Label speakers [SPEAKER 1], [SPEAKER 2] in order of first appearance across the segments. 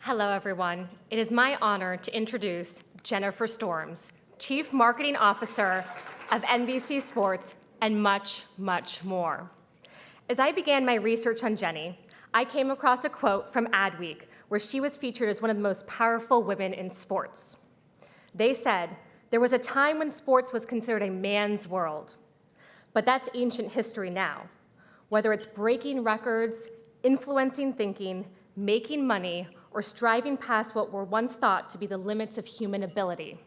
[SPEAKER 1] Hello, everyone. It is my honor to introduce Jennifer Storms, Chief Marketing Officer of NBC Sports, and much, much more. As I began my research on Jenny, I came across a quote from Adweek where she was featured as one of the most powerful women in sports. They said, "There was a time when sports was considered a man's world, but that's ancient history now. Whether it's breaking records, influencing thinking, making money, or striving past what were once thought to be the limits of human ability."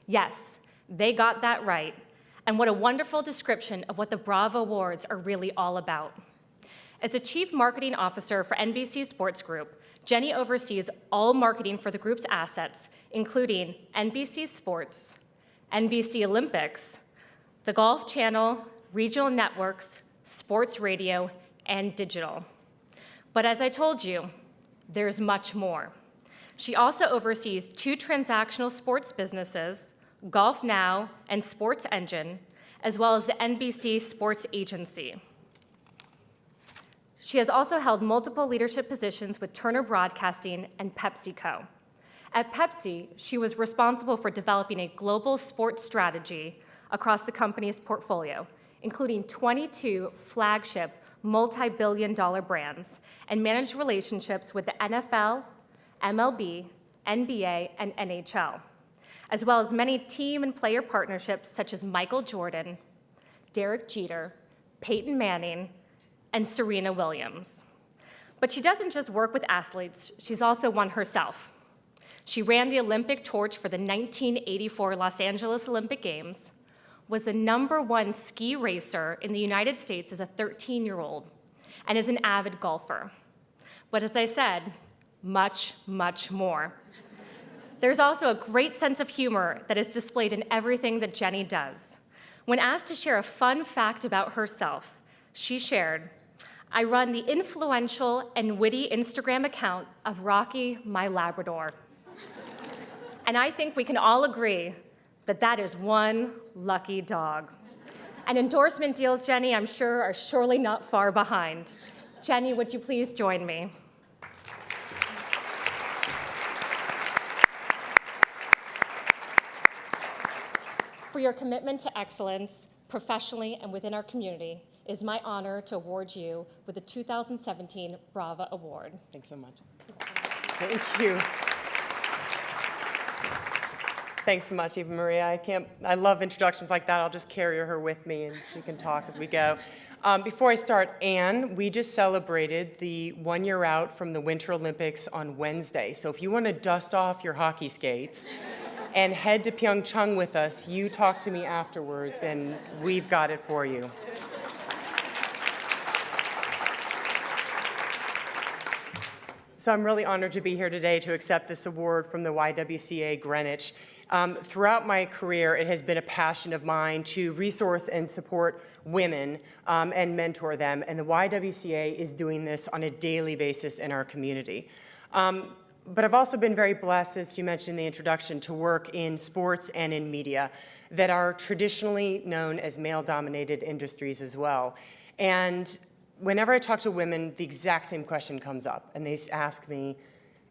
[SPEAKER 1] Yes, they got that right. And what a wonderful description of what the Brava Awards are really all about. As the Chief Marketing Officer for NBC Sports Group, Jenny oversees all marketing for the group's assets, including NBC Sports, NBC Olympics, the Golf Channel, regional networks, sports radio, and digital. But as I told you, there's much more. She also oversees 2 transactional sports businesses, Golf Now and Sports Engine, as well as the NBC Sports Agency. She has also held multiple leadership positions with Turner Broadcasting and PepsiCo. At Pepsi, she was responsible for developing a global sports strategy across the company's portfolio, including 22 flagship multi-billion-dollar brands, and managed relationships with the NFL, MLB, NBA, and NHL, as well as many team and player partnerships such as Michael Jordan, Derek Jeter, Peyton Manning, and Serena Williams. But she doesn't just work with athletes, she's also one herself. She ran the Olympic torch for the 1984 Los Angeles Olympic Games, was the #1 ski racer in the United States as a 13-year-old, and is an avid golfer. But as I said, much, much more. There's also a great sense of humor that is displayed in everything that Jenny does. When asked to share a fun fact about herself, she shared, "I run the influential and witty Instagram account of Rocky, my Labrador." And I think we can all agree that that is one lucky dog. And endorsement deals, Jenny, I'm sure are surely not far behind. Jenny, would you please join me? For your commitment to excellence, professionally and within our community, it is my honor to award you with the 2017 Brava Award.
[SPEAKER 2] Thanks so much. Thank you. Thanks so much, Eva Maria. I love introductions like that. I'll just carry her with me and she can talk as we go. Before I start, Anne, we just celebrated the 1 year out from the Winter Olympics on Wednesday. So if you want to dust off your hockey skates and head to Pyeongchang with us, you talk to me afterwards and we've got it for you. So I'm really honored to be here today to accept this award from the YWCA Greenwich. Throughout my career, it has been a passion of mine to resource and support women and mentor them, and the YWCA is doing this on a daily basis in our community. But I've also been very blessed, as you mentioned in the introduction, to work in sports and in media that are traditionally known as male-dominated industries as well. And whenever I talk to women, the exact same question comes up, and they ask me,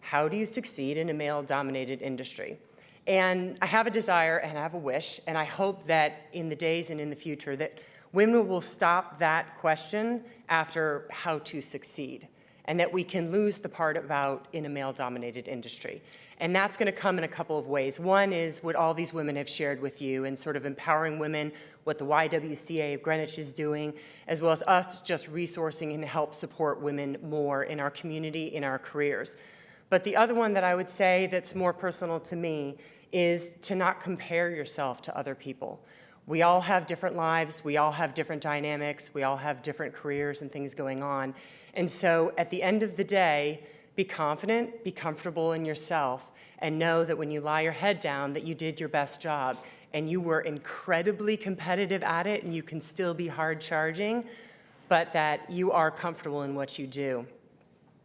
[SPEAKER 2] how do you succeed in a male-dominated industry? And I have a desire and I have a wish, and I hope that in the days and in the future that women will stop that question after how to succeed, and that we can lose the part about in a male-dominated industry. And that's going to come in a couple of ways. One is what all these women have shared with you and sort of empowering women, what the YWCA of Greenwich is doing, as well as us just resourcing and help support women more in our community, in our careers. But the other one that I would say that's more personal to me is to not compare yourself to other people. We all have different lives, we all have different dynamics, we all have different careers and things going on. And so at the end of the day, be confident, be comfortable in yourself, and know that when you lie your head down that you did your best job and you were incredibly competitive at it and you can still be hard charging, but that you are comfortable in what you do.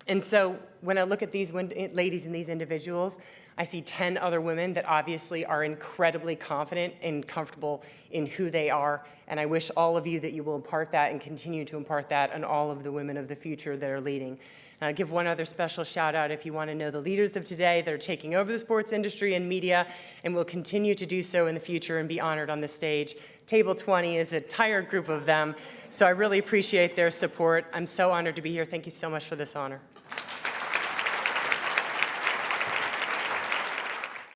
[SPEAKER 2] And so when I look at these ladies and these individuals, I see 10 other women that obviously are incredibly confident and comfortable in who they are, and I wish all of you that you will impart that and continue to impart that on all of the women of the future that are leading. And I'll give one other special shout out if you want to know the leaders of today that are taking over the sports industry and media and will continue to do so in the future and be honored on the stage. Table 20 is an entire group of them, so I really appreciate their support. I'm so honored to be here. Thank you so much for this honor.